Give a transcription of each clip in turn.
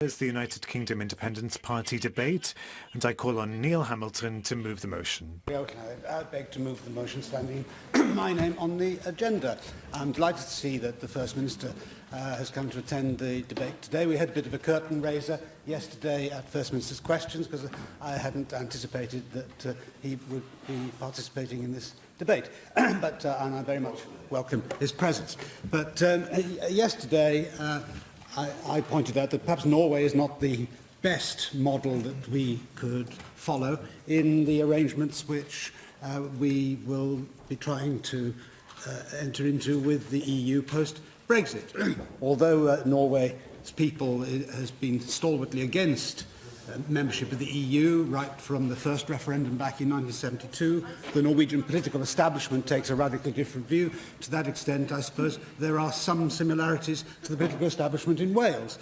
Is the United Kingdom Independence Party debate, and I call on Neil Hamilton to move the motion. I beg to move the motion, standing my name on the agenda. I'm delighted to see that the First Minister has come to attend the debate today. We had a bit of a curtain raiser yesterday at First Minister's questions because I hadn't anticipated that he would be participating in this debate, and I very much welcome his presence. But yesterday, I pointed out that perhaps Norway is not the best model that we could follow in the arrangements which we will be trying to enter into with the EU post-Brexit. Although Norway's people has been stalwartly against membership of the EU right from the first referendum back in 1972. The Norwegian political establishment takes a radically different view. To that extent, I suppose, there are some similarities to the political establishment in Wales,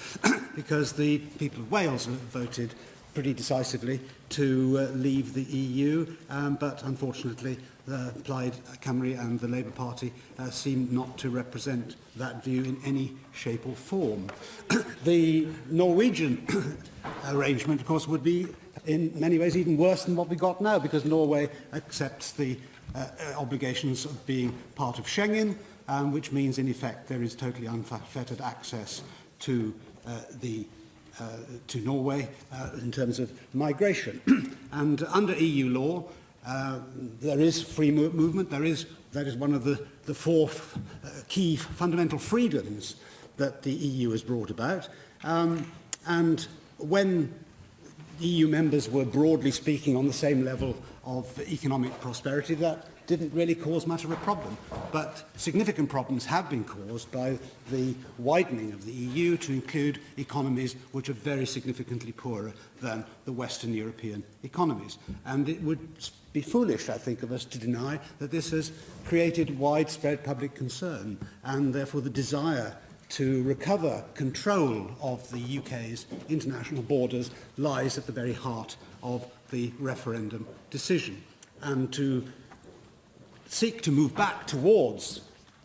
because the people of Wales have voted pretty decisively to leave the EU, but unfortunately the Plaid Cymru and the Labour Party seem not to represent that view in any shape or form. The Norwegian arrangement, of course, would be in many ways even worse than what we got now, because Norway accepts the obligations of being part of Schengen, which means in effect there is totally unfettered access to Norway in terms of migration. And under EU law, there is free movement. That is one of the four key fundamental freedoms that the EU has brought about. And when EU members were broadly speaking on the same level of economic prosperity, that didn't really cause much of a problem. But significant problems have been caused by the widening of the EU to include economies which are very significantly poorer than the Western European economies. And it would be foolish, I think, of us to deny that this has created widespread public concern, and therefore the desire to recover control of the UK's international borders lies at the very heart of the referendum decision. And to seek to move back towards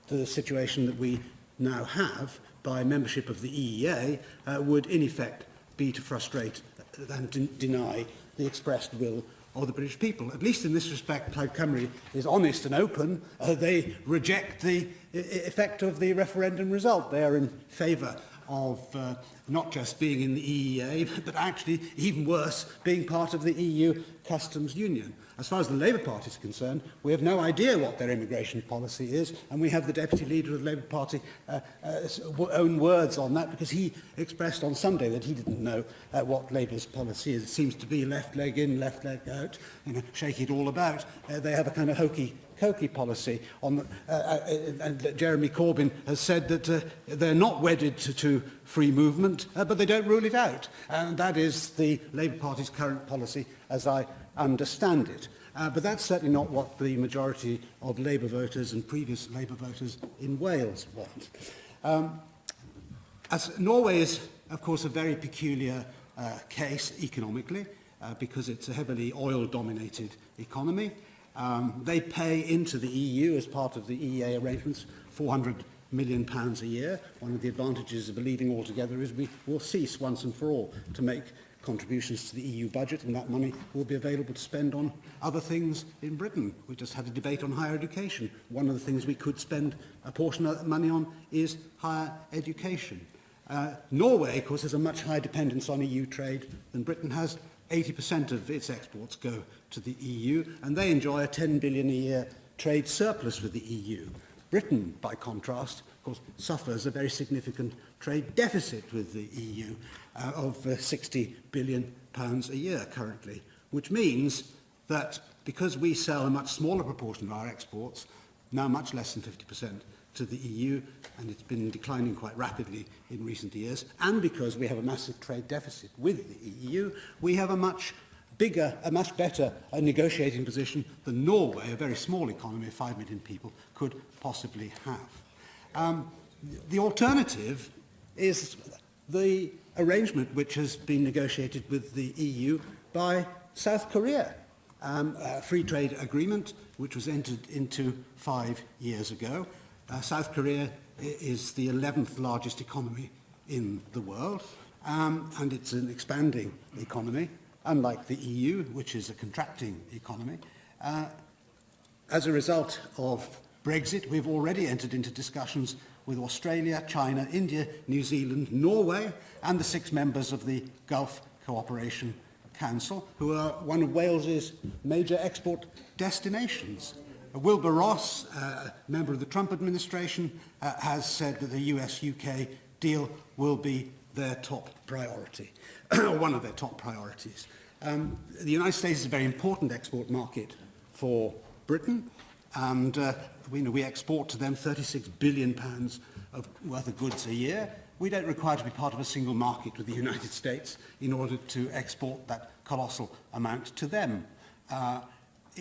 the situation that we now have by membership of the EEA would in effect be to frustrate and deny the expressed will of the British people. At least in this respect, Plaid Cymru is honest and open. They reject the effect of the referendum result. They are in favour of not just being in the EEA, but actually, even worse, being part of the EU customs union. As far as the Labour Party is concerned, we have no idea what their immigration policy is, and we have the Deputy Leader of the Labour Party own words on that, because he expressed on Sunday that he didn't know what Labour's policy is. It seems to be left leg in, left leg out, shake it all about. They have a kind of hokey policy on and Jeremy Corbyn has said that they're not wedded to free movement, but they don't rule it out. And that is the Labour Party's current policy, as I understand it. But that's certainly not what the majority of Labour voters and previous Labour voters in Wales want. As Norway is, of course, a very peculiar case economically, because it's a heavily oil-dominated economy. They pay into the EU as part of the EEA arrangements £400 million a year. One of the advantages of leaving altogether is we will cease once and for all to make contributions to the EU budget, and that money will be available to spend on other things in Britain. We just had a debate on higher education. One of the things we could spend a portion of that money on is higher education. Norway, of course, has a much higher dependence on EU trade than Britain has. 80% of its exports go to the EU, and they enjoy a £10 billion a year trade surplus with the EU. Britain, by contrast, of course, suffers a very significant trade deficit with the EU of £60 billion a year currently, which means that because we sell a much smaller proportion of our exports, now much less than 50%, to the EU, and it's been declining quite rapidly in recent years, and because we have a massive trade deficit with the EU, we have a much better negotiating position than Norway, a very small economy of 5 million people, could possibly have. The alternative is the arrangement which has been negotiated with the EU by South Korea, a free trade agreement which was entered into 5 years ago. South Korea is the 11th largest economy in the world. and it's an expanding economy, unlike the EU, which is a contracting economy. As a result of Brexit, we've already entered into discussions with Australia, China, India, New Zealand, Norway, and the 6 members of the Gulf Cooperation Council, who are one of Wales's major export destinations. Wilbur Ross, member of the Trump administration, has said that the US-UK deal will be their top priority, or one of their top priorities. The United States is a very important export market for Britain, and we export to them £36 billion worth of goods a year. We don't require to be part of a single market with the United States in order to export that colossal amount to them.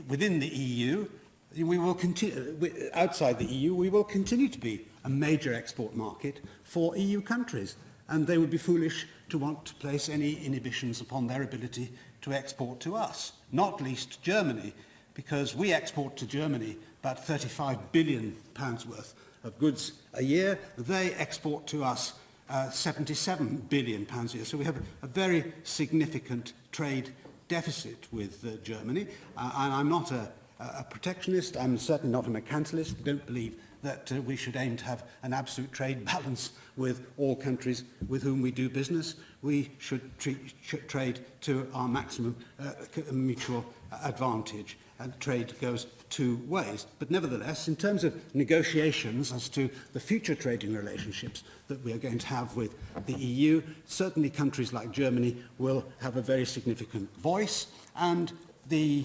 Within the EU, we will continue, outside the EU, we will continue to be a major export market for EU countries, and they would be foolish to want to place any inhibitions upon their ability to export to us, not least Germany, because we export to Germany about £35 billion worth of goods a year. They export to us £77 billion a year. So we have a very significant trade deficit with Germany. And I'm not a protectionist. I'm certainly not a mercantilist. I don't believe that we should aim to have an absolute trade balance with all countries with whom we do business. We should trade to our maximum mutual advantage, and trade goes 2 ways. But nevertheless, in terms of negotiations as to the future trading relationships that we are going to have with the EU, certainly countries like Germany will have a very significant voice, and the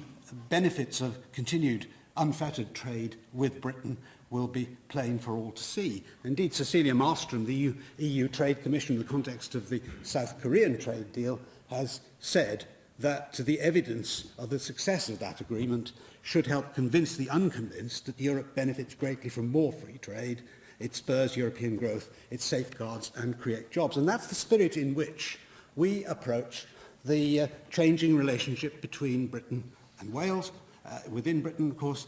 benefits of continued unfettered trade with Britain will be plain for all to see. Indeed, Cecilia Malmström, the EU Trade Commissioner in the context of the South Korean trade deal, has said that the evidence of the success of that agreement should help convince the unconvinced that Europe benefits greatly from more free trade. It spurs European growth, it safeguards and creates jobs. And that's the spirit in which we approach the changing relationship between Britain and Wales, within Britain, of course,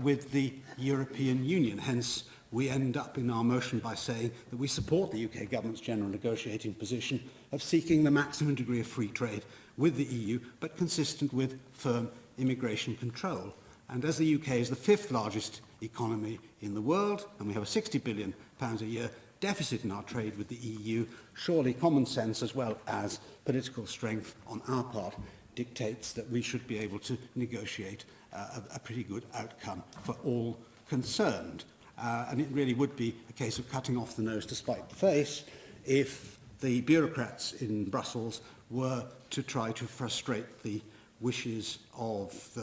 with the European Union. Hence, we end up in our motion by saying that we support the UK government's general negotiating position of seeking the maximum degree of free trade with the EU, but consistent with firm immigration control. And as the UK is the 5th largest economy in the world, and we have a £60 billion a year deficit in our trade with the EU, surely common sense as well as political strength on our part dictates that we should be able to negotiate a pretty good outcome for all concerned. And it really would be a case of cutting off the nose to spite the face if the bureaucrats in Brussels were to try to frustrate the wishes of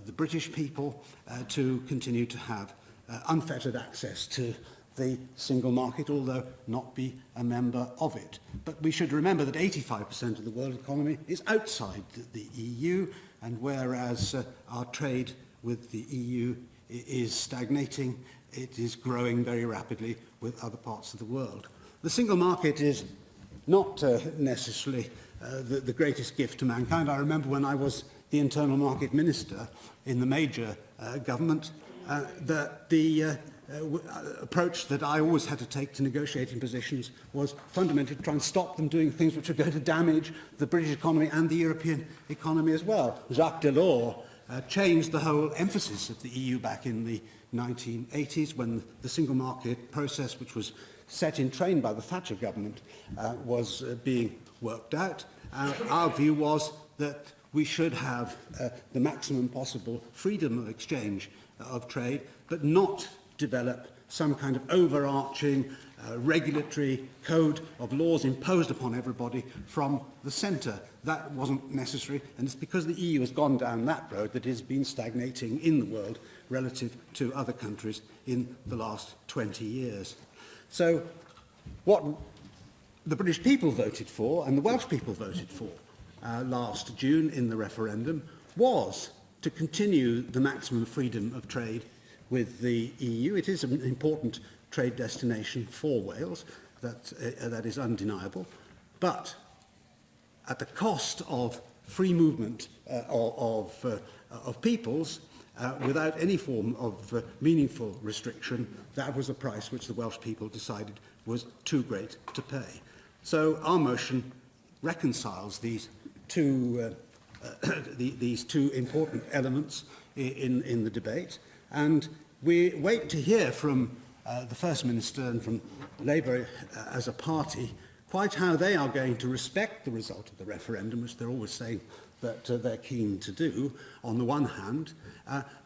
the British people to continue to have unfettered access to the single market, although not be a member of it. But we should remember that 85% of the world economy is outside the EU, and whereas our trade with the EU is stagnating, it is growing very rapidly with other parts of the world. The single market is not necessarily the greatest gift to mankind. I remember when I was the Internal Market Minister in the major government, that the approach that I always had to take to negotiating positions was fundamentally to try and stop them doing things which are going to damage the British economy and the European economy as well. Jacques Delors changed the whole emphasis of the EU back in the 1980s when the single market process, which was set in train by the Thatcher government, was being worked out. Our view was that we should have the maximum possible freedom of exchange of trade, but not develop some kind of overarching regulatory code of laws imposed upon everybody from the centre. That wasn't necessary, and it's because the EU has gone down that road that it has been stagnating in the world relative to other countries in the last 20 years. So what the British people voted for and the Welsh people voted for last June in the referendum was to continue the maximum freedom of trade with the EU. It is an important trade destination for Wales, that is undeniable, but at the cost of free movement of peoples without any form of meaningful restriction. That was a price which the Welsh people decided was too great to pay. So our motion reconciles these two, these two important elements in the debate, and we wait to hear from the First Minister and from Labour as a party quite how they are going to respect the result of the referendum, which they're always saying that they're keen to do, on the one hand,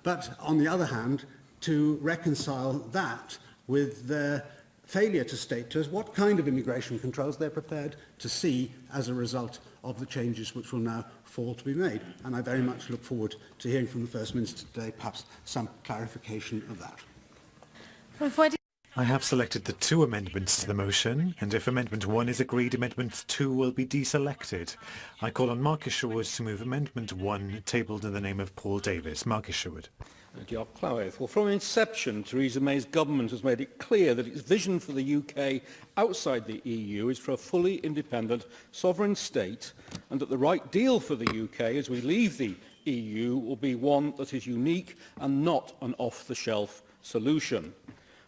but on the other hand, to reconcile that with their failure to state to us what kind of immigration controls they're prepared to see as a result of the changes which will now fall to be made. And I very much look forward to hearing from the First Minister today, perhaps some clarification of that. I have selected the two amendments to the motion, and if Amendment 1 is agreed, Amendment 2 will be deselected. I call on Marcus Sherwood to move Amendment 1, tabled in the name of Paul Davis. Marcus Sherwood. Diolch, Gareth. Well, from inception, Theresa May's government has made it clear that its vision for the UK outside the EU is for a fully independent sovereign state, and that the right deal for the UK as we leave the EU will be one that is unique and not an off-the-shelf solution.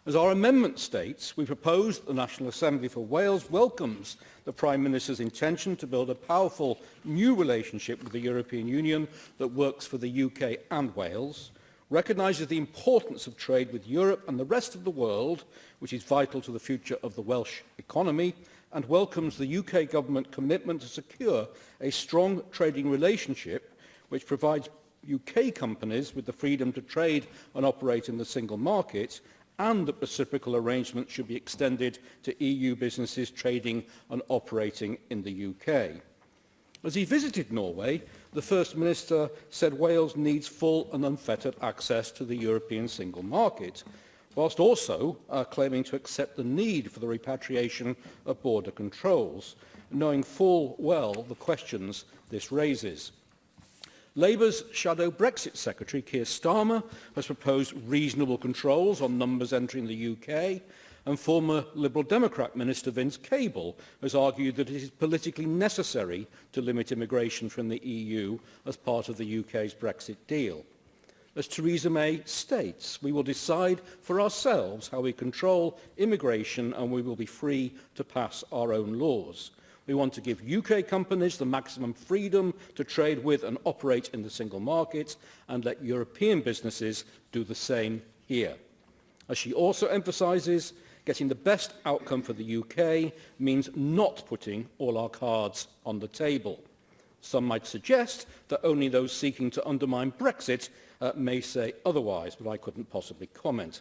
As our amendment states, we propose that the National Assembly for Wales welcomes the Prime Minister's intention to build a powerful new relationship with the European Union that works for the UK and Wales, recognises the importance of trade with Europe and the rest of the world, which is vital to the future of the Welsh economy, and welcomes the UK government commitment to secure a strong trading relationship which provides UK companies with the freedom to trade and operate in the single market, and that reciprocal arrangements should be extended to EU businesses trading and operating in the UK. As he visited Norway, the First Minister said Wales needs full and unfettered access to the European single market, whilst also claiming to accept the need for the repatriation of border controls, knowing full well the questions this raises. Labour's shadow Brexit Secretary, Keir Starmer, has proposed reasonable controls on numbers entering the UK, and former Liberal Democrat Minister Vince Cable has argued that it is politically necessary to limit immigration from the EU as part of the UK's Brexit deal. As Theresa May states, we will decide for ourselves how we control immigration, and we will be free to pass our own laws. We want to give UK companies the maximum freedom to trade with and operate in the single market, and let European businesses do the same here. As she also emphasises, getting the best outcome for the UK means not putting all our cards on the table. Some might suggest that only those seeking to undermine Brexit may say otherwise, but I couldn't possibly comment.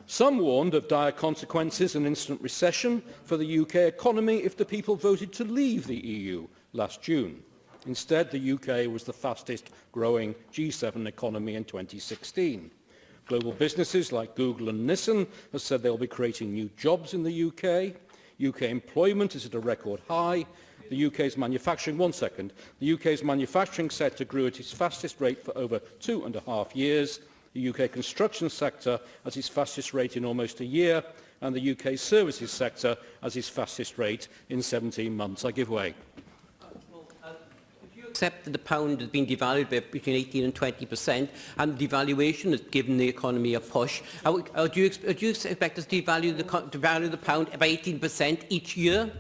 Some warned of dire consequences and instant recession for the UK economy if the people voted to leave the EU last June. Instead, the UK was the fastest growing G7 economy in 2016. Global businesses like Google and Nissan have said they'll be creating new jobs in the UK. UK employment is at a record high. The UK's manufacturing, the UK's manufacturing sector grew at its fastest rate for over 2.5 years. The UK construction sector at its fastest rate in almost a year, and the UK services sector at its fastest rate in 17 months. I give way. Accept that the pound has been devalued by between 18 and 20%, and devaluation has given the economy a push. Do you expect us to devalue the pound by 18% each year?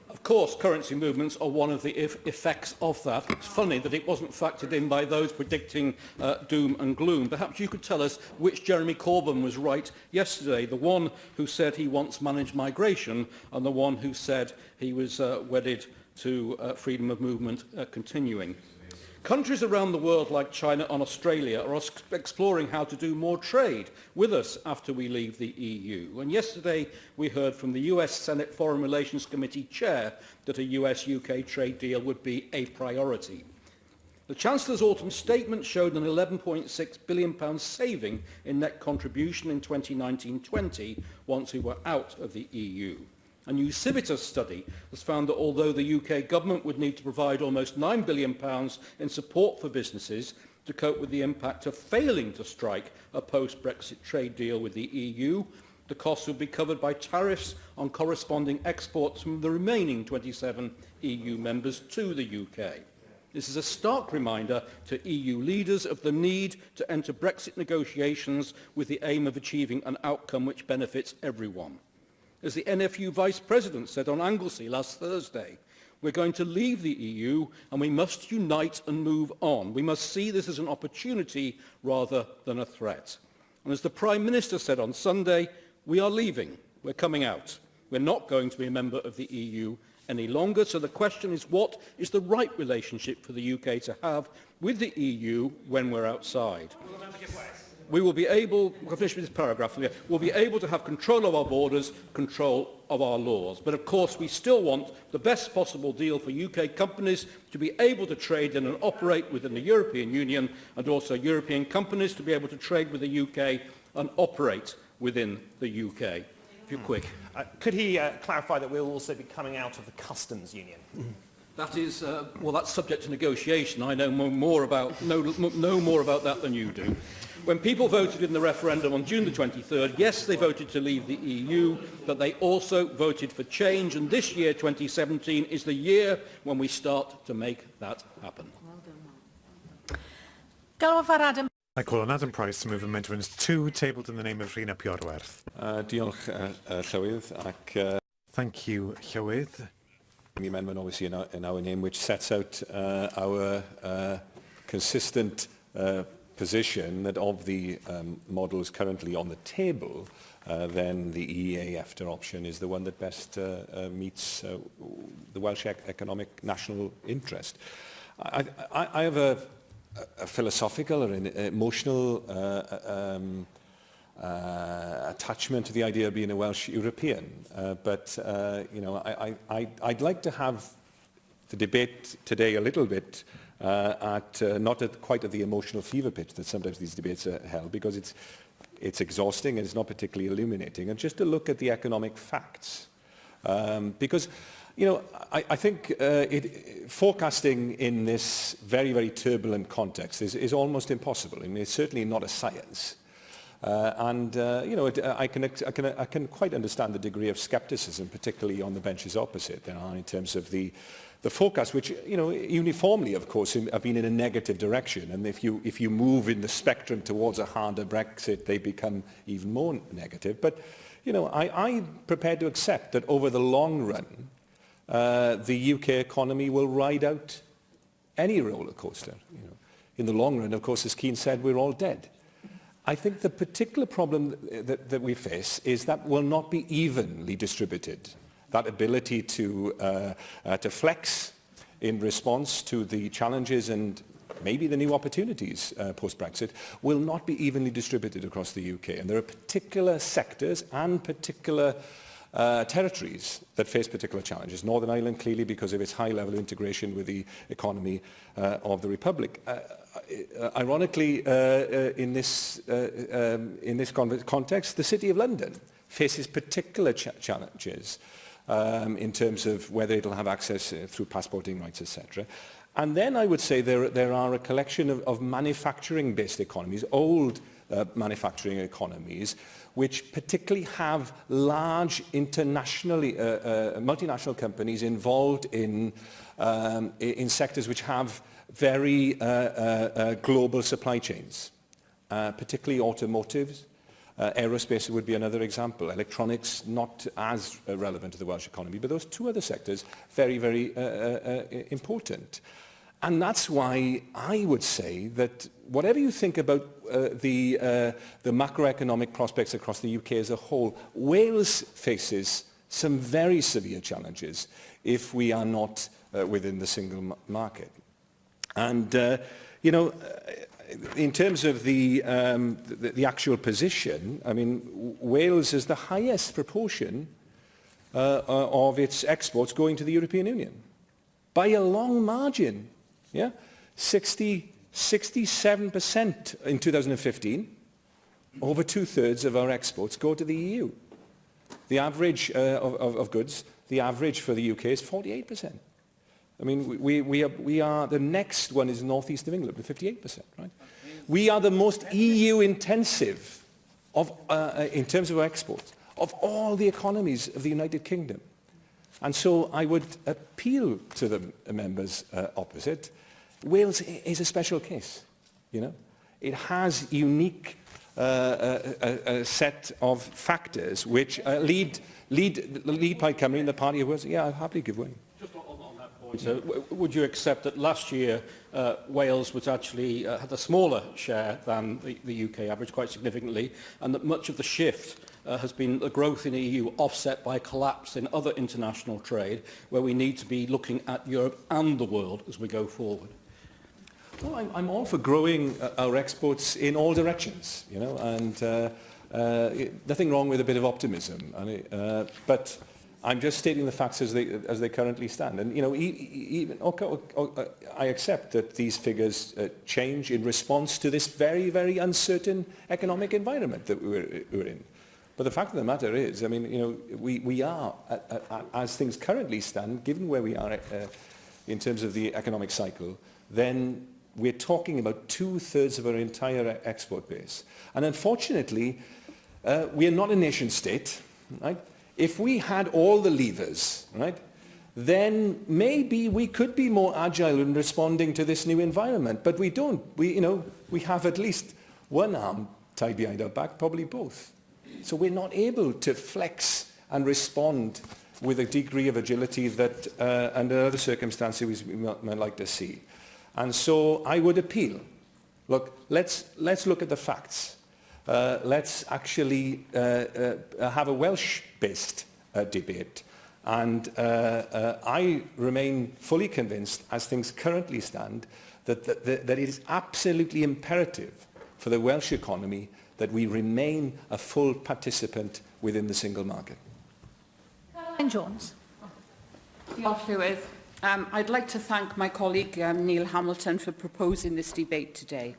Of course, currency movements are one of the effects of that. It's funny that it wasn't factored in by those predicting doom and gloom. Perhaps you could tell us which Jeremy Corbyn was right yesterday, the one who said he wants managed migration and the one who said he was wedded to freedom of movement continuing. Countries around the world like China and Australia are exploring how to do more trade with us after we leave the EU. And yesterday we heard from the US Senate Foreign Relations Committee chair that a US-UK trade deal would be a priority. The Chancellor's autumn statement showed an £11.6 billion saving in net contribution in 2019-20 once we were out of the EU. A new Civitas study has found that although the UK government would need to provide almost £9 billion in support for businesses to cope with the impact of failing to strike a post-Brexit trade deal with the EU, the costs would be covered by tariffs on corresponding exports from the remaining 27 EU members to the UK. This is a stark reminder to EU leaders of the need to enter Brexit negotiations with the aim of achieving an outcome which benefits everyone. As the NFU Vice President said on Anglesey last Thursday, we're going to leave the EU and we must unite and move on. We must see this as an opportunity rather than a threat. And as the Prime Minister said on Sunday, we are leaving. We're coming out. We're not going to be a member of the EU any longer. So the question is, what is the right relationship for the UK to have with the EU when we're outside? We will be able, I'll finish with this paragraph here, we'll be able to have control of our borders, control of our laws. But of course we still want the best possible deal for UK companies to be able to trade in and operate within the European Union, and also European companies to be able to trade with the UK and operate within the UK. If you're quick. Could he clarify that we'll also be coming out of the customs union? That is, well, that's subject to negotiation. I know more about that than you do. When people voted in the referendum on June the 23rd, yes, they voted to leave the EU, but they also voted for change, and this year, 2017, is the year when we start to make that happen. I call on Adam Price to move Amendment 2, tabled in the name of Rhina Piorwerth. Diolch, Llywydd, ac Thank you, Llywydd. the amendment obviously in our name, which sets out our consistent position that of the models currently on the table, then the EEA option is the one that best meets the Welsh economic national interest. I have a philosophical or an emotional attachment to the idea of being a Welsh European, but you know, I'd like to have the debate today a little bit not quite at the emotional fever pitch that sometimes these debates are held, because it's exhausting and it's not particularly illuminating, and just to look at the economic facts, because you know, I think forecasting in this very, very turbulent context is almost impossible. I mean, it's certainly not a science. You know, I can quite understand the degree of scepticism, particularly on the benches opposite there are, in terms of the forecast, which, you know, uniformly, of course, have been in a negative direction. And if you move in the spectrum towards a harder Brexit, they become even more negative. But, you know, I'm prepared to accept that over the long run, the UK economy will ride out any roller coaster. You know, in the long run, of course, as Keane said, we're all dead. I think the particular problem that we face is that will not be evenly distributed. That ability to flex in response to the challenges and maybe the new opportunities post-Brexit will not be evenly distributed across the UK. And there are particular sectors and particular territories that face particular challenges. Northern Ireland, clearly, because of its high level of integration with the economy of the Republic. Ironically, in this context, the City of London faces particular challenges in terms of whether it'll have access through passporting rights, etc. And then I would say there are a collection of manufacturing-based economies, old manufacturing economies, which particularly have large internationally multinational companies involved in sectors which have very global supply chains, particularly automotives. Aerospace would be another example. Electronics, not as relevant to the Welsh economy, but those two other sectors, very, very important. And that's why I would say that whatever you think about the macroeconomic prospects across the UK as a whole, Wales faces some very severe challenges if we are not within the single market. And, you know, in terms of the actual position, I mean, Wales has the highest proportion of its exports going to the European Union by a long margin. Yeah, 67% in 2015. Over 2/3 of our exports go to the EU. The average of goods, the average for the UK is 48%. I mean, we are the next one is northeast of England with 58%. Right? We are the most EU intensive in terms of our exports of all the economies of the United Kingdom. And so I would appeal to the members opposite. Wales is a special case, you know. It has unique a set of factors which lead Plaid Cymru and the party who was, yeah, I'll happily give way. Just on that point, would you accept that last year Wales was actually had a smaller share than the UK average, quite significantly, and that much of the shift has been the growth in the EU offset by a collapse in other international trade, where we need to be looking at Europe and the world as we go forward? Well, I'm all for growing our exports in all directions, you know, and nothing wrong with a bit of optimism. But I'm just stating the facts as they currently stand. And, you know, I accept that these figures change in response to this very, very uncertain economic environment that we're in. But the fact of the matter is, I mean, you know, we are, as things currently stand, given where we are in terms of the economic cycle, then we're talking about 2/3 of our entire export base. And unfortunately, we are not a nation state, right? If we had all the levers, right, then maybe we could be more agile in responding to this new environment. But we don't. We have at least one arm tied behind our back, probably both. So we're not able to flex and respond with a degree of agility that, under other circumstances, we might like to see. And so I would appeal, look, let's look at the facts. Let's actually have a Welsh-based debate. And I remain fully convinced, as things currently stand, that it is absolutely imperative for the Welsh economy that we remain a full participant within the single market. Caroline Jones. Diolch, Llywydd. I'd like to thank my colleague Neil Hamilton for proposing this debate today.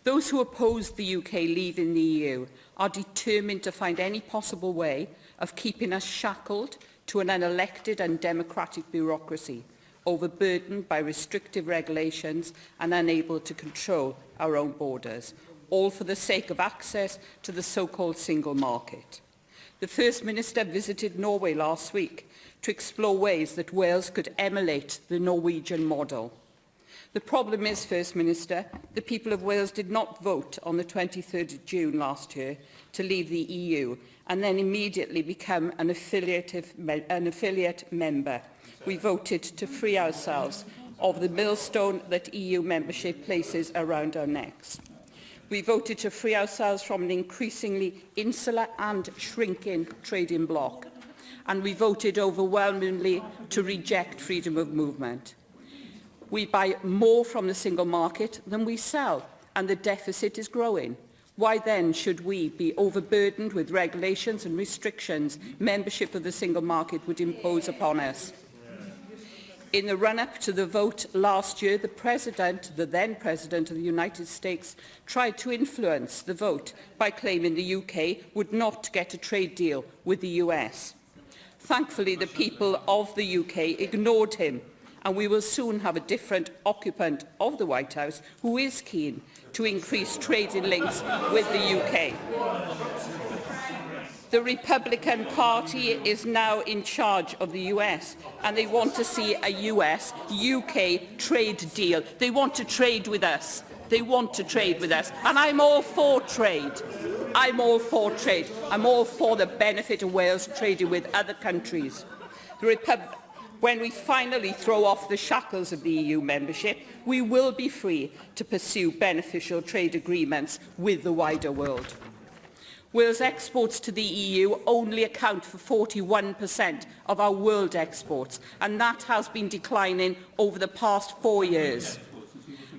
Those who oppose the UK leaving the EU are determined to find any possible way of keeping us shackled to an unelected and democratic bureaucracy, overburdened by restrictive regulations and unable to control our own borders, all for the sake of access to the so-called single market. The First Minister visited Norway last week to explore ways that Wales could emulate the Norwegian model. The problem is, First Minister, the people of Wales did not vote on the 23rd of June last year to leave the EU and then immediately become an affiliate member. We voted to free ourselves of the millstone that EU membership places around our necks. We voted to free ourselves from an increasingly insular and shrinking trading bloc. And we voted overwhelmingly to reject freedom of movement. We buy more from the single market than we sell, and the deficit is growing. Why then should we be overburdened with regulations and restrictions membership of the single market would impose upon us? In the run-up to the vote last year, the then President of the United States, tried to influence the vote by claiming the UK would not get a trade deal with the US. Thankfully, the people of the UK ignored him, and we will soon have a different occupant of the White House who is keen to increase trading links with the UK. The Republican Party is now in charge of the US, and they want to see a US-UK trade deal. They want to trade with us. They want to trade with us. And I'm all for trade. I'm all for trade. I'm all for the benefit of Wales trading with other countries. When we finally throw off the shackles of the EU membership, we will be free to pursue beneficial trade agreements with the wider world. Wales exports to the EU only account for 41% of our world exports, and that has been declining over the past 4 years.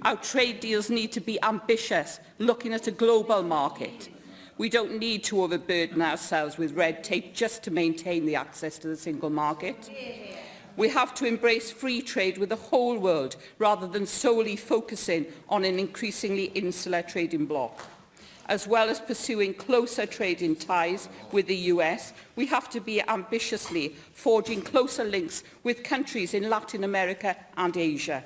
Our trade deals need to be ambitious, looking at a global market. We don't need to overburden ourselves with red tape just to maintain the access to the single market. We have to embrace free trade with the whole world, rather than solely focusing on an increasingly insular trading bloc. As well as pursuing closer trading ties with the US, we have to be ambitiously forging closer links with countries in Latin America and Asia.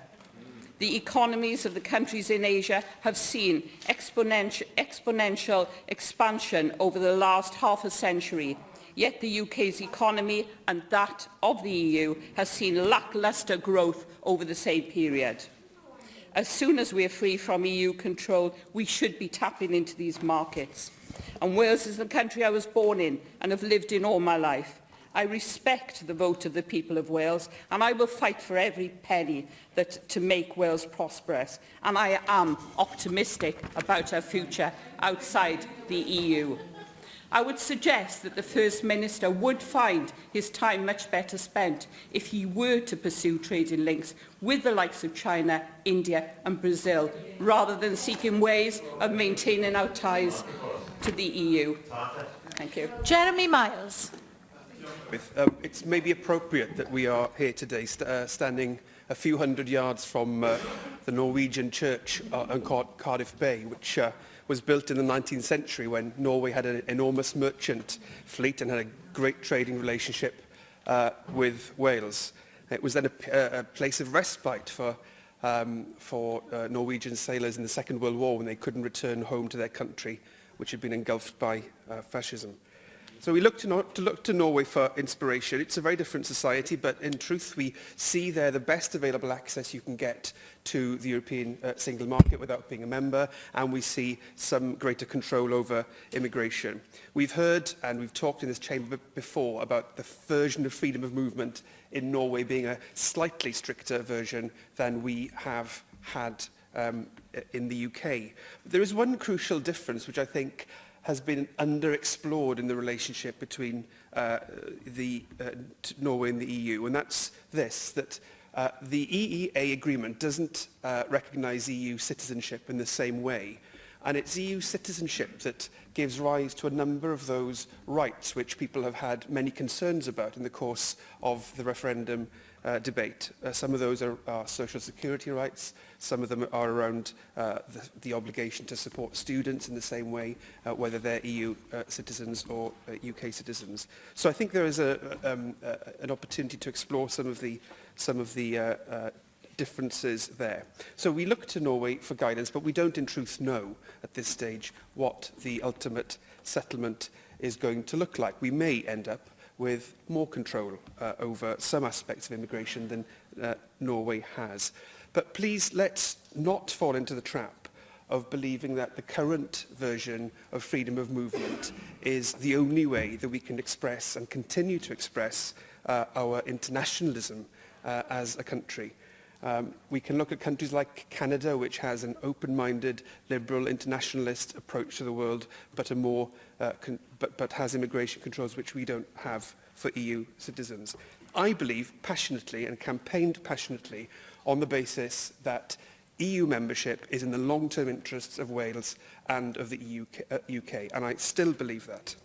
The economies of the countries in Asia have seen exponential expansion over the last half a century, yet the UK's economy and that of the EU has seen lacklustre growth over the same period. As soon as we are free from EU control, we should be tapping into these markets. And Wales is the country I was born in and have lived in all my life. I respect the vote of the people of Wales, and I will fight for every penny to make Wales prosperous. And I am optimistic about our future outside the EU. I would suggest that the First Minister would find his time much better spent if he were to pursue trading links with the likes of China, India and Brazil, rather than seeking ways of maintaining our ties to the EU. Thank you. Jeremy Miles. It's maybe appropriate that we are here today standing a few hundred yards from the Norwegian church on Cardiff Bay, which was built in the 19th century when Norway had an enormous merchant fleet and had a great trading relationship with Wales. It was then a place of respite for Norwegian sailors in the Second World War when they couldn't return home to their country, which had been engulfed by fascism. So we look to Norway for inspiration. It's a very different society, but in truth we see there the best available access you can get to the European single market without being a member, and we see some greater control over immigration. We've heard and we've talked in this chamber before about the version of freedom of movement in Norway being a slightly stricter version than we have had in the UK. There is one crucial difference which I think has been underexplored in the relationship between Norway and the EU, and that's this, that the EEA agreement doesn't recognise EU citizenship in the same way, and it's EU citizenship that gives rise to a number of those rights which people have had many concerns about in the course of the referendum debate. Some of those are social security rights, some of them are around the obligation to support students in the same way, whether they're EU citizens or UK citizens. So I think there is an opportunity to explore some of the differences there. So we look to Norway for guidance, but we don't in truth know at this stage what the ultimate settlement is going to look like. We may end up with more control over some aspects of immigration than Norway has. But please, let's not fall into the trap of believing that the current version of freedom of movement is the only way that we can express and continue to express our internationalism as a country. We can look at countries like Canada, which has an open-minded, liberal, internationalist approach to the world, but a more but has immigration controls which we don't have for EU citizens. I believe passionately and campaigned passionately on the basis that EU membership is in the long-term interests of Wales and of the UK, and I still believe that.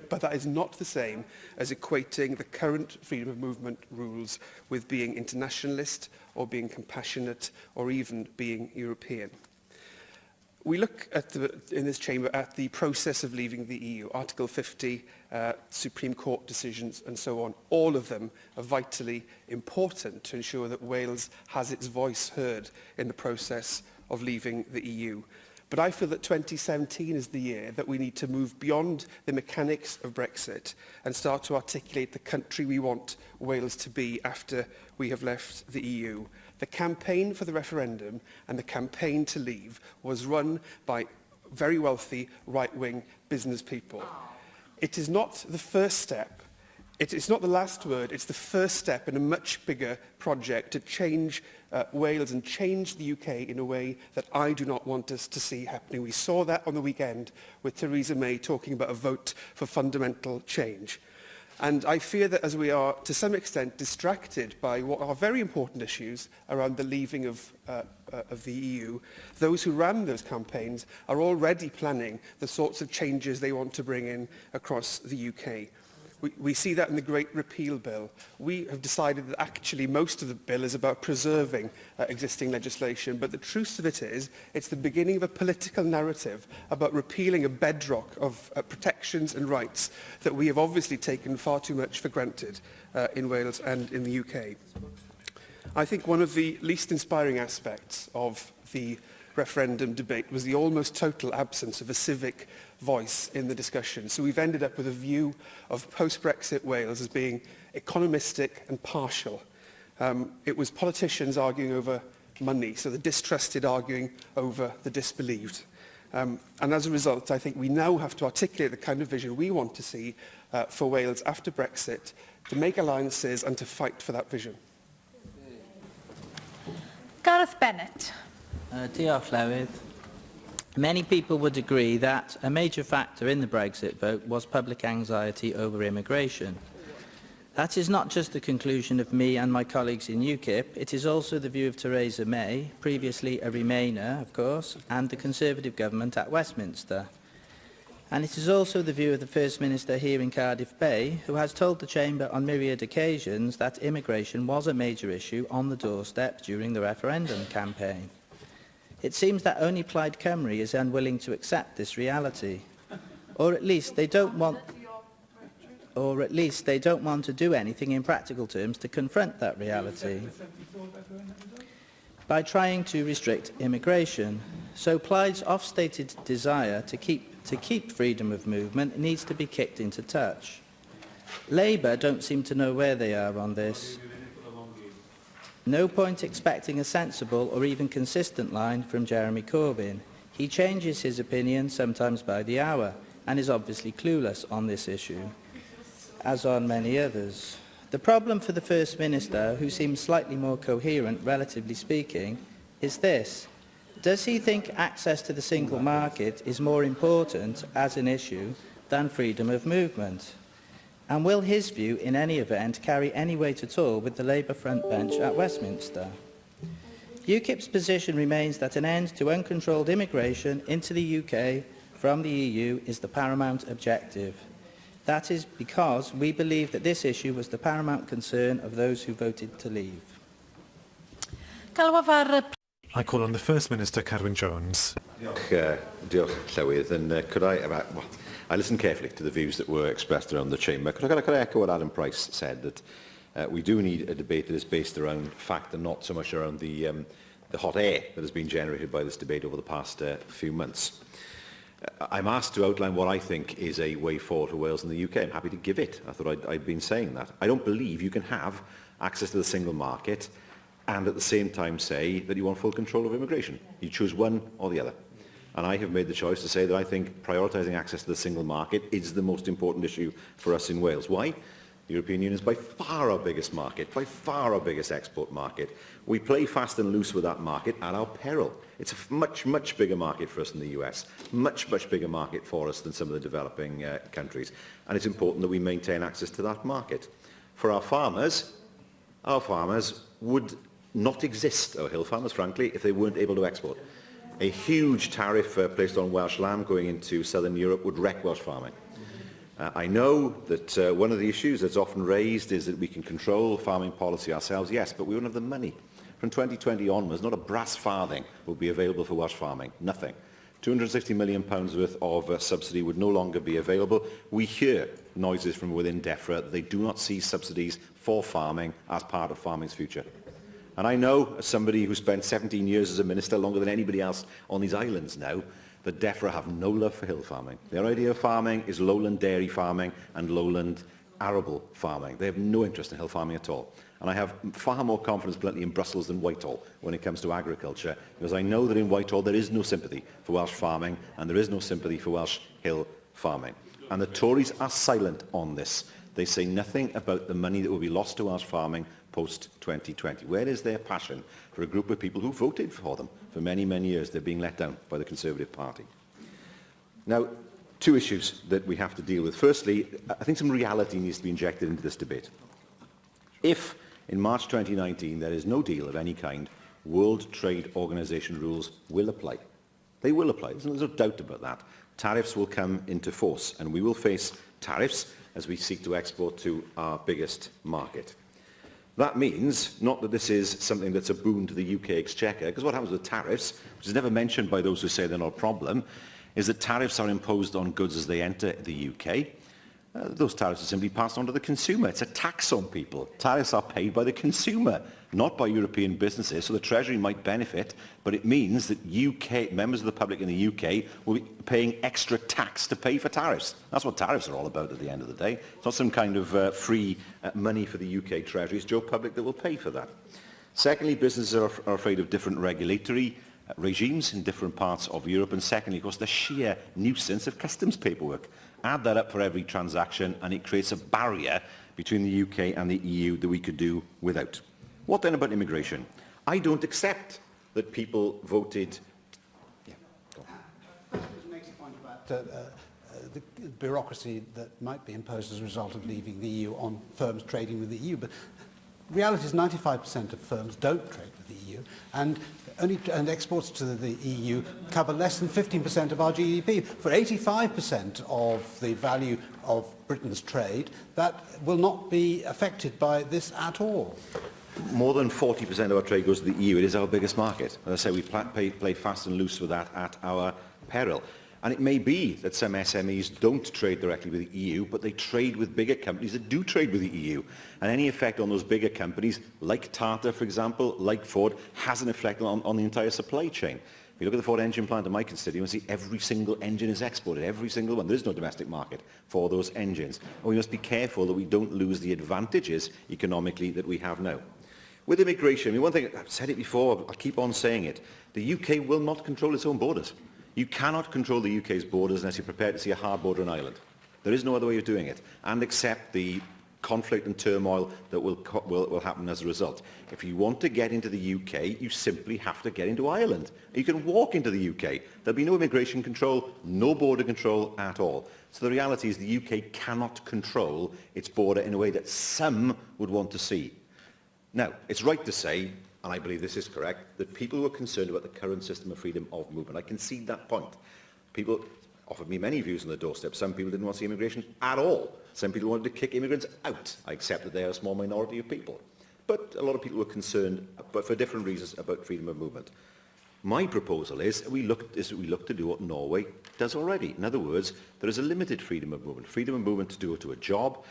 But that is not the same as equating the current freedom of movement rules with being internationalist or being compassionate or even being European. We look at in this chamber at the process of leaving the EU, Article 50, Supreme Court decisions and so on. All of them are vitally important to ensure that Wales has its voice heard in the process of leaving the EU. But I feel that 2017 is the year that we need to move beyond the mechanics of Brexit and start to articulate the country we want Wales to be after we have left the EU. The campaign for the referendum and the campaign to leave was run by very wealthy right-wing business people. It is not the first step. It's not the last word. It's the first step in a much bigger project to change Wales and change the UK in a way that I do not want us to see happening. We saw that on the weekend with Theresa May talking about a vote for fundamental change. And I fear that as we are, to some extent, distracted by what are very important issues around the leaving of the EU, those who ran those campaigns are already planning the sorts of changes they want to bring in across the UK. We see that in the Great Repeal Bill. We have decided that actually most of the bill is about preserving existing legislation, but the truth of it is it's the beginning of a political narrative about repealing a bedrock of protections and rights that we have obviously taken far too much for granted in Wales and in the UK. I think one of the least inspiring aspects of the referendum debate was the almost total absence of a civic voice in the discussion. So we've ended up with a view of post-Brexit Wales as being economistic and partial. It was politicians arguing over money, so the distrusted arguing over the disbelieved. And as a result, I think we now have to articulate the kind of vision we want to see for Wales after Brexit, to make alliances and to fight for that vision. Gareth Bennett. Diolch, Llywydd. Many people would agree that a major factor in the Brexit vote was public anxiety over immigration. That is not just the conclusion of me and my colleagues in UKIP, it is also the view of Theresa May, previously a Remainer, of course, and the Conservative government at Westminster. And it is also the view of the First Minister here in Cardiff Bay, who has told the Chamber on myriad occasions that immigration was a major issue on the doorstep during the referendum campaign. It seems that only Plaid Cymru is unwilling to accept this reality, or at least they don't want to do anything in practical terms to confront that reality by trying to restrict immigration. So Plaid's oft-stated desire to keep freedom of movement needs to be kicked into touch. Labour don't seem to know where they are on this. No point expecting a sensible or even consistent line from Jeremy Corbyn. He changes his opinion sometimes by the hour and is obviously clueless on this issue, as on many others. The problem for the First Minister, who seems slightly more coherent, relatively speaking, is this. Does he think access to the single market is more important as an issue than freedom of movement? And will his view, in any event, carry any weight at all with the Labour front bench at Westminster? UKIP's position remains that an end to uncontrolled immigration into the UK from the EU is the paramount objective. That is because we believe that this issue was the paramount concern of those who voted to leave. I call on the First Minister, Carwyn Jones. Diolch, Llywydd, and could I listened carefully to the views that were expressed around the Chamber. Could I echo what Adam Price said, that we do need a debate that is based around fact and not so much around the hot air that has been generated by this debate over the past few months. I'm asked to outline what I think is a way forward for Wales and the UK. I'm happy to give it. I thought I'd been saying that. I don't believe you can have access to the single market and at the same time say that you want full control of immigration. You choose one or the other. And I have made the choice to say that I think prioritising access to the single market is the most important issue for us in Wales. Why? The European Union is by far our biggest market, by far our biggest export market. We play fast and loose with that market at our peril. It's a much, much bigger market for us than the US, much, much bigger market for us than some of the developing countries. And it's important that we maintain access to that market. For our farmers would not exist, our hill farmers, frankly, if they weren't able to export. A huge tariff placed on Welsh lamb going into southern Europe would wreck Welsh farming. I know that one of the issues that's often raised is that we can control farming policy ourselves. Yes, but we won't have the money. From 2020 onwards, not a brass farthing will be available for Welsh farming. Nothing. £260 million worth of subsidy would no longer be available. We hear noises from within DEFRA that they do not see subsidies for farming as part of farming's future. And I know, as somebody who spent 17 years as a minister, longer than anybody else on these islands now, that DEFRA have no love for hill farming. Their idea of farming is lowland dairy farming and lowland arable farming. They have no interest in hill farming at all. And I have far more confidence bluntly in Brussels than Whitehall when it comes to agriculture, because I know that in Whitehall there is no sympathy for Welsh farming and there is no sympathy for Welsh hill farming. And the Tories are silent on this. They say nothing about the money that will be lost to Welsh farming post-2020. Where is their passion for a group of people who voted for them for many, many years? They're being let down by the Conservative Party. Now, two issues that we have to deal with. Firstly, I think some reality needs to be injected into this debate. If, in March 2019, there is no deal of any kind, World Trade Organization rules will apply. They will apply. There's no doubt about that. Tariffs will come into force, and we will face tariffs as we seek to export to our biggest market. That means not that this is something that's a boon to the UK exchequer, because what happens with tariffs, which is never mentioned by those who say they're not a problem, is that tariffs are imposed on goods as they enter the UK. Those tariffs are simply passed on to the consumer. It's a tax on people. Tariffs are paid by the consumer, not by European businesses, so the Treasury might benefit, but it means that UK members of the public in the UK will be paying extra tax to pay for tariffs. That's what tariffs are all about at the end of the day. It's not some kind of free money for the UK Treasury. It's Joe Public that will pay for that. Secondly, businesses are afraid of different regulatory regimes in different parts of Europe. And secondly, of course, the sheer nuisance of customs paperwork. Add that up for every transaction and it creates a barrier between the UK and the EU that we could do without. What then about immigration? I don't accept that people voted... Makes a point about the bureaucracy that might be imposed as a result of leaving the EU on firms trading with the EU, but reality is 95% of firms don't trade with the EU, and exports to the EU cover less than 15% of our GDP. For 85% of the value of Britain's trade, that will not be affected by this at all. More than 40% of our trade goes to the EU. It is our biggest market. As I say, we play fast and loose with that at our peril. And it may be that some SMEs don't trade directly with the EU, but they trade with bigger companies that do trade with the EU. And any effect on those bigger companies, like Tata, for example, like Ford, has an effect on the entire supply chain. If you look at the Ford engine plant in my constituency, every single engine is exported, every single one. There is no domestic market for those engines. And we must be careful that we don't lose the advantages economically that we have now. With immigration, I mean, one thing, I've said it before, I'll keep on saying it, the UK will not control its own borders. You cannot control the UK's borders unless you're prepared to see a hard border in Ireland. There is no other way of doing it, and accept the conflict and turmoil that will happen as a result. If you want to get into the UK, you simply have to get into Ireland. You can walk into the UK. There'll be no immigration control, no border control at all. So the reality is the UK cannot control its border in a way that some would want to see. Now, it's right to say, and I believe this is correct, that people who are concerned about the current system of freedom of movement, I concede that point. People offered me many views on the doorstep. Some people didn't want to see immigration at all. Some people wanted to kick immigrants out. I accept that they are a small minority of people. But a lot of people were concerned, but for different reasons, about freedom of movement. My proposal is we look to do what Norway does already. In other words, there is a limited freedom of movement to do it to a job,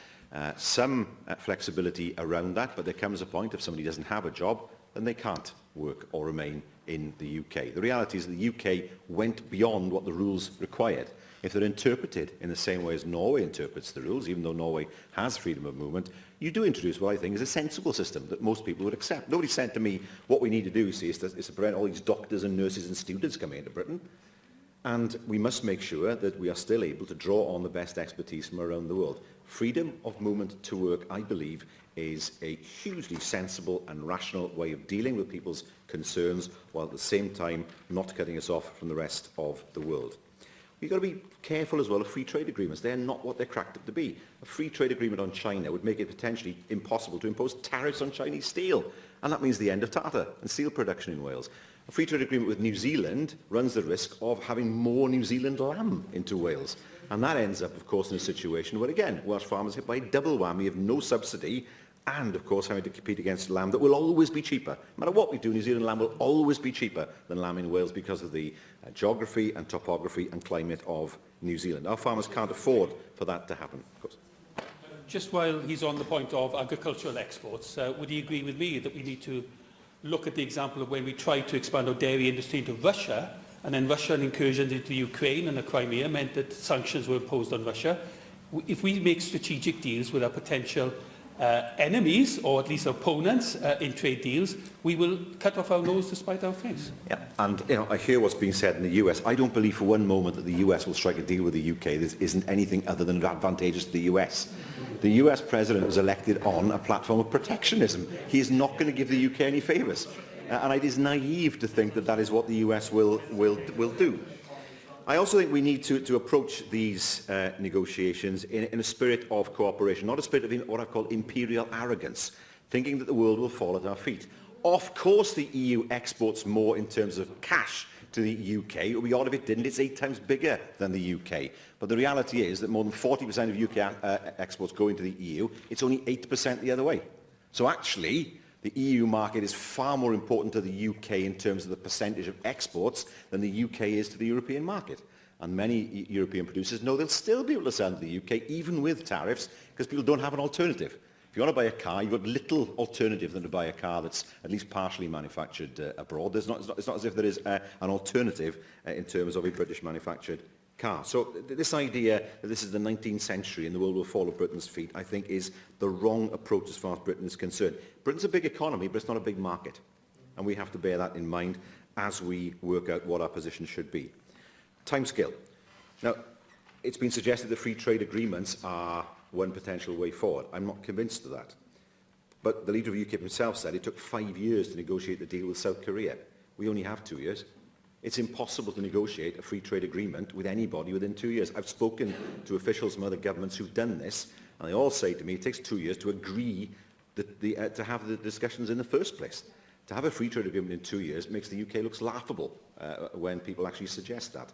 some flexibility around that, but there comes a point if somebody doesn't have a job, then they can't work or remain in the UK. The reality is the UK went beyond what the rules required. If they're interpreted in the same way as Norway interprets the rules, even though Norway has freedom of movement, you do introduce what I think is a sensible system that most people would accept. Nobody said to me, what we need to do, see, is to prevent all these doctors and nurses and students coming into Britain. And we must make sure that we are still able to draw on the best expertise from around the world. Freedom of movement to work, I believe, is a hugely sensible and rational way of dealing with people's concerns, while at the same time not cutting us off from the rest of the world. We've got to be careful as well of free trade agreements. They're not what they're cracked up to be. A free trade agreement on China would make it potentially impossible to impose tariffs on Chinese steel, and that means the end of Tata and steel production in Wales. A free trade agreement with New Zealand runs the risk of having more New Zealand lamb into Wales. And that ends up, of course, in a situation where, again, Welsh farmers are hit by a double whammy of no subsidy and, of course, having to compete against lamb that will always be cheaper. No matter what we do, New Zealand lamb will always be cheaper than lamb in Wales because of the geography and topography and climate of New Zealand. Our farmers can't afford for that to happen, of course. Just while he's on the point of agricultural exports, would he agree with me that we need to look at the example of when we tried to expand our dairy industry into Russia, and then Russian incursions into Ukraine and the Crimea meant that sanctions were imposed on Russia? If we make strategic deals with our potential enemies, or at least opponents in trade deals, we will cut off our nose to spite our face. Yeah, and I hear what's being said in the US. I don't believe for one moment that the US will strike a deal with the UK that isn't anything other than advantageous to the US. The US president was elected on a platform of protectionism. He is not going to give the UK any favours. And it is naive to think that that is what the US will do. I also think we need to approach these negotiations in a spirit of cooperation, not a spirit of what I call imperial arrogance, thinking that the world will fall at our feet. Of course the EU exports more in terms of cash to the UK. It would be odd if it didn't. It's 8 times bigger than the UK. But the reality is that more than 40% of UK exports go into the EU. It's only 8% the other way. So actually, the EU market is far more important to the UK in terms of the percentage of exports than the UK is to the European market. And many European producers know they'll still be able to sell to the UK, even with tariffs, because people don't have an alternative. If you want to buy a car, you've got little alternative than to buy a car that's at least partially manufactured abroad. It's not as if there is an alternative in terms of a British manufactured car. So this idea that this is the 19th century and the world will fall at Britain's feet, I think, is the wrong approach as far as Britain is concerned. Britain's a big economy, but it's not a big market. And we have to bear that in mind as we work out what our position should be. Timescale. Now, it's been suggested that free trade agreements are one potential way forward. I'm not convinced of that. But the leader of UKIP himself said it took 5 years to negotiate the deal with South Korea. We only have 2 years. It's impossible to negotiate a free trade agreement with anybody within 2 years. I've spoken to officials from other governments who've done this, and they all say to me it takes 2 years to agree to have the discussions in the first place. To have a free trade agreement in 2 years makes the UK look laughable when people actually suggest that.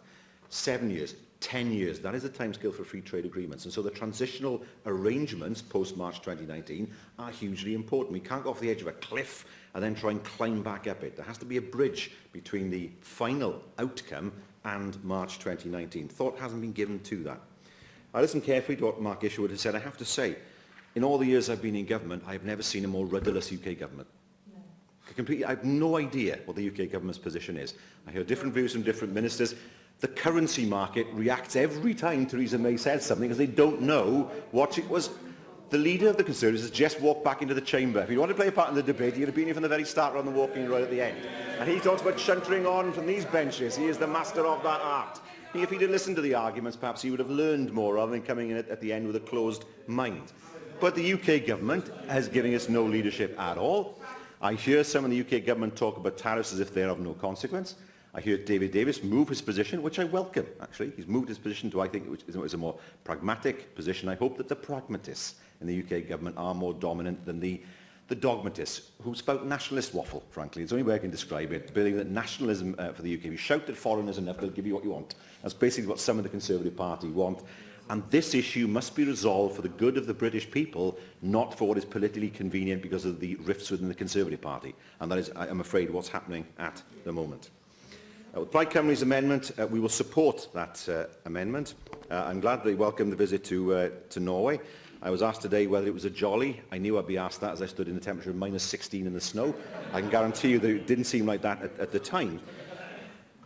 7 years, 10 years, that is the timescale for free trade agreements. And so the transitional arrangements post-March 2019 are hugely important. We can't go off the edge of a cliff and then try and climb back up it. There has to be a bridge between the final outcome and March 2019. Thought hasn't been given to that. I listened carefully to what Mark Isherwood has said. I have to say, in all the years I've been in government, I have never seen a more rudderless UK government. I have no idea what the UK government's position is. I hear different views from different ministers. The currency market reacts every time Theresa May says something because they don't know what it was. The leader of the Conservatives has just walked back into the chamber. If you want to play a part in the debate, you'd have been here from the very start on the walking right at the end. And he talks about chuntering on from these benches. He is the master of that art. If he'd have listened to the arguments, perhaps he would have learned more rather than coming in at the end with a closed mind. But the UK government is giving us no leadership at all. I hear some in the UK government talk about tariffs as if they're of no consequence. I hear David Davis move his position, which I welcome, actually. He's moved his position to, I think, which is a more pragmatic position. I hope that the pragmatists in the UK government are more dominant than the dogmatists who spout nationalist waffle, frankly. It's the only way I can describe it, believing that nationalism for the UK, if you shout at foreigners enough, they'll give you what you want. That's basically what some of the Conservative Party want. And this issue must be resolved for the good of the British people, not for what is politically convenient because of the rifts within the Conservative Party. And that is, I'm afraid, what's happening at the moment. With Plaid Cymru's amendment, we will support that amendment. I'm glad they welcomed the visit to Norway. I was asked today whether it was a jolly. I knew I'd be asked that as I stood in the temperature of -16 in the snow. I can guarantee you that it didn't seem like that at the time.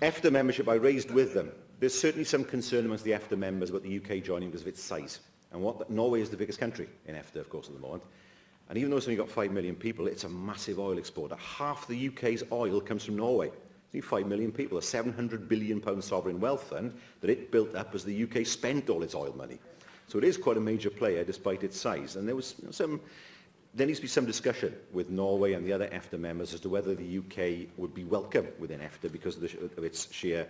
EFTA membership I raised with them. There's certainly some concern amongst the EFTA members about the UK joining because of its size. And Norway is the biggest country in EFTA, of course, at the moment. And even though it's only got 5 million people, it's a massive oil exporter. Half the UK's oil comes from Norway. It's only 5 million people, a £700 billion sovereign wealth fund that it built up as the UK spent all its oil money. So it is quite a major player despite its size. And there needs to be some discussion with Norway and the other EFTA members as to whether the UK would be welcome within EFTA because of its sheer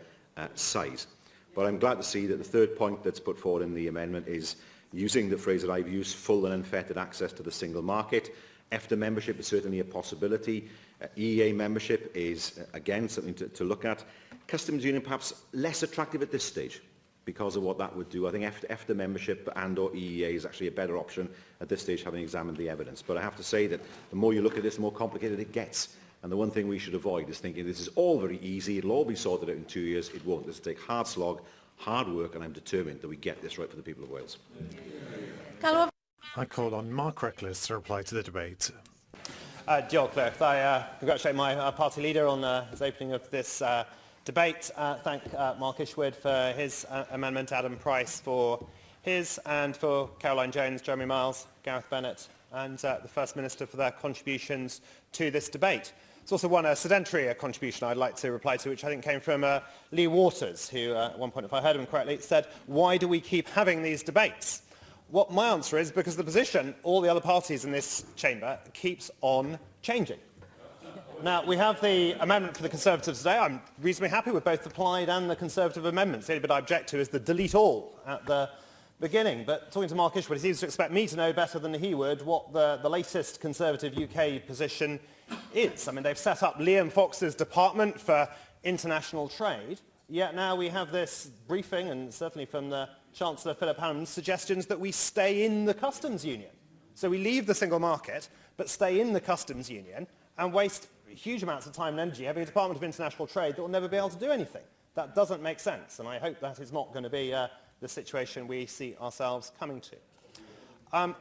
size. But I'm glad to see that the third point that's put forward in the amendment is using the phrase that I've used, full and unfettered access to the single market. EFTA membership is certainly a possibility. EEA membership is, again, something to look at. Customs Union perhaps less attractive at this stage because of what that would do. I think EFTA membership and or EEA is actually a better option at this stage, having examined the evidence. But I have to say that the more you look at this, the more complicated it gets. And the one thing we should avoid is thinking this is all very easy, it'll all be sorted out in 2 years. It won't. This will take hard slog, hard work, and I'm determined that we get this right for the people of Wales. I call on Mark Reckless to reply to the debate. Diolch, Gareth. I congratulate my party leader on his opening of this debate. Thank Mark Isherwood for his amendment, Adam Price for his, and for Caroline Jones, Jeremy Miles, Gareth Bennett, and the First Minister for their contributions to this debate. It's also one sedentary contribution I'd like to reply to, which I think came from Lee Waters, who at one point, if I heard him correctly, said, why do we keep having these debates? Well, my answer is because the position all the other parties in this chamber keeps on changing. Now, we have the amendment for the Conservatives today. I'm reasonably happy with both the Plaid and the Conservative amendments. The only bit I object to is the delete all at the beginning. But talking to Mark Isherwood, he seems to expect me to know better than he would what the latest Conservative UK position is. I mean, they've set up Liam Fox's Department for International Trade, yet now we have this briefing, and certainly from the Chancellor Philip Hammond's suggestions that we stay in the customs union. So we leave the single market, but stay in the customs union and waste huge amounts of time and energy having a Department of International Trade that will never be able to do anything. That doesn't make sense, and I hope that is not going to be the situation we see ourselves coming to. I'm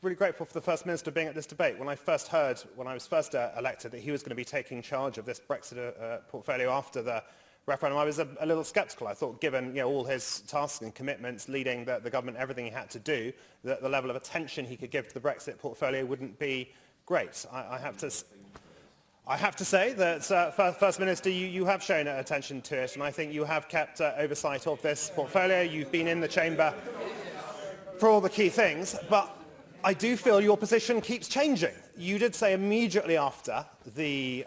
really grateful for the First Minister being at this debate. When I first heard, when I was first elected, that he was going to be taking charge of this Brexit portfolio after the referendum, I was a little sceptical. I thought, given all his tasks and commitments leading the government, everything he had to do, that the level of attention he could give to the Brexit portfolio wouldn't be great. I have to say that, First Minister, you have shown attention to it, and I think you have kept oversight of this portfolio. You've been in the chamber for all the key things, but I do feel your position keeps changing. You did say immediately after the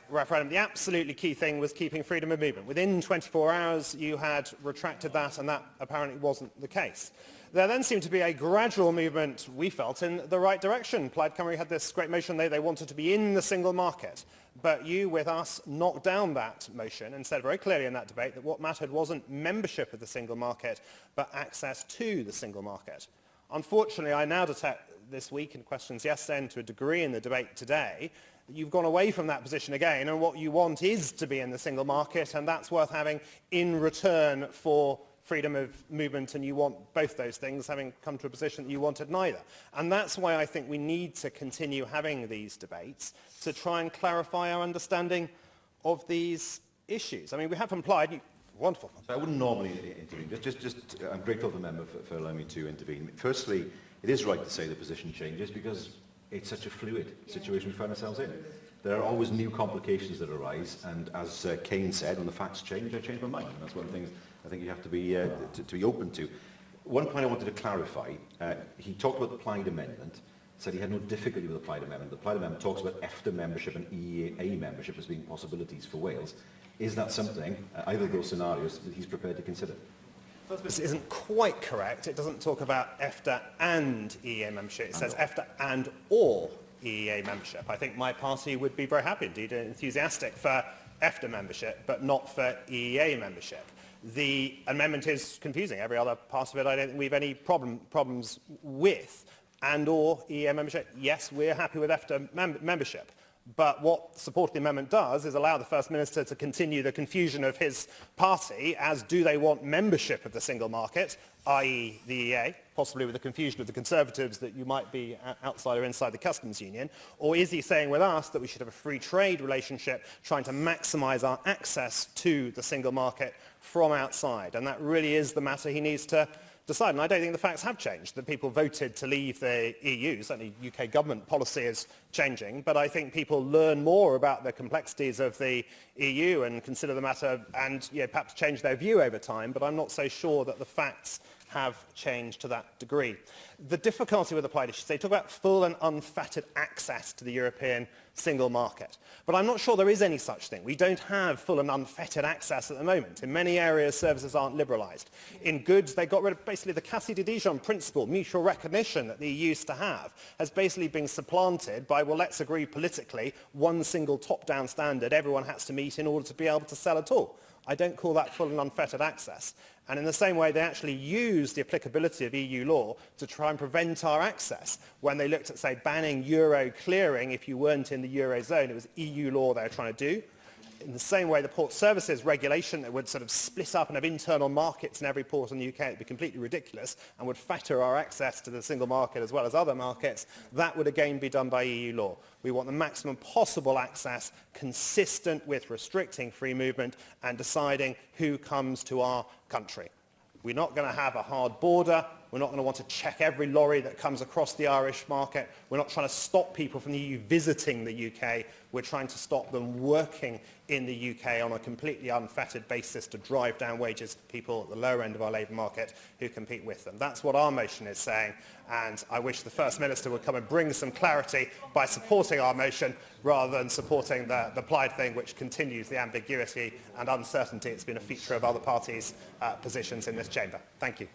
referendum the absolutely key thing was keeping freedom of movement. Within 24 hours you had retracted that, and that apparently wasn't the case. There then seemed to be a gradual movement, we felt, in the right direction. Plaid Cymru had this great motion they wanted to be in the single market. But you, with us, knocked down that motion and said very clearly in that debate that what mattered wasn't membership of the single market, but access to the single market. Unfortunately, I now detect this week, in questions yesterday and to a degree in the debate today, that you've gone away from that position again, and what you want is to be in the single market, and that's worth having in return for freedom of movement, and you want both those things, having come to a position that you wanted neither. And that's why I think we need to continue having these debates to try and clarify our understanding of these issues. I mean, we have implied... Wonderful. I wouldn't normally intervene. I'm grateful to the member for allowing me to intervene. Firstly, it is right to say the position changes because it's such a fluid situation we find ourselves in. There are always new complications that arise, and as Kane said, when the facts change, I change my mind. And that's one of the things I think you have to be open to. One point I wanted to clarify, he talked about the Plaid Amendment, said he had no difficulty with the Plaid Amendment. The Plaid Amendment talks about EFTA membership and EEA membership as being possibilities for Wales. Is that something, either of those scenarios, that he's prepared to consider? First, this isn't quite correct. It doesn't talk about EFTA and EEA membership. It says EFTA and or EEA membership. I think my party would be very happy, indeed enthusiastic, for EFTA membership, but not for EEA membership. The amendment is confusing. Every other part of it I don't think we have any problems with. And or EEA membership, yes, we're happy with EFTA membership. But what support of the amendment does is allow the First Minister to continue the confusion of his party as do they want membership of the single market, i.e. the EEA, possibly with the confusion of the Conservatives that you might be outside or inside the customs union, or is he saying with us that we should have a free trade relationship trying to maximise our access to the single market from outside? And that really is the matter he needs to decide. And I don't think the facts have changed, that people voted to leave the EU. Certainly UK government policy is changing, but I think people learn more about the complexities of the EU and consider the matter and perhaps change their view over time, but I'm not so sure that the facts have changed to that degree. The difficulty with the Plaid issues, they talk about full and unfettered access to the European single market. But I'm not sure there is any such thing. We don't have full and unfettered access at the moment. In many areas, services aren't liberalised. In goods, they got rid of basically the Cassis de Dijon principle, mutual recognition that the EU used to have, has basically been supplanted by, well, let's agree politically, one single top-down standard everyone has to meet in order to be able to sell at all. I don't call that full and unfettered access. And in the same way, they actually used the applicability of EU law to try and prevent our access. When they looked at, say, banning euro clearing if you weren't in the Eurozone, it was EU law they were trying to do. In the same way, the port services regulation that would sort of split up and have internal markets in every port in the UK, it would be completely ridiculous and would fetter our access to the single market as well as other markets, that would again be done by EU law. We want the maximum possible access consistent with restricting free movement and deciding who comes to our country. We're not going to have a hard border. We're not going to want to check every lorry that comes across the Irish market. We're not trying to stop people from the EU visiting the UK. We're trying to stop them working in the UK on a completely unfettered basis to drive down wages for people at the lower end of our labour market who compete with them. That's what our motion is saying, and I wish the First Minister would come and bring some clarity by supporting our motion rather than supporting the Plaid thing, which continues the ambiguity and uncertainty. It's been a feature of other parties' positions in this chamber. Thank you.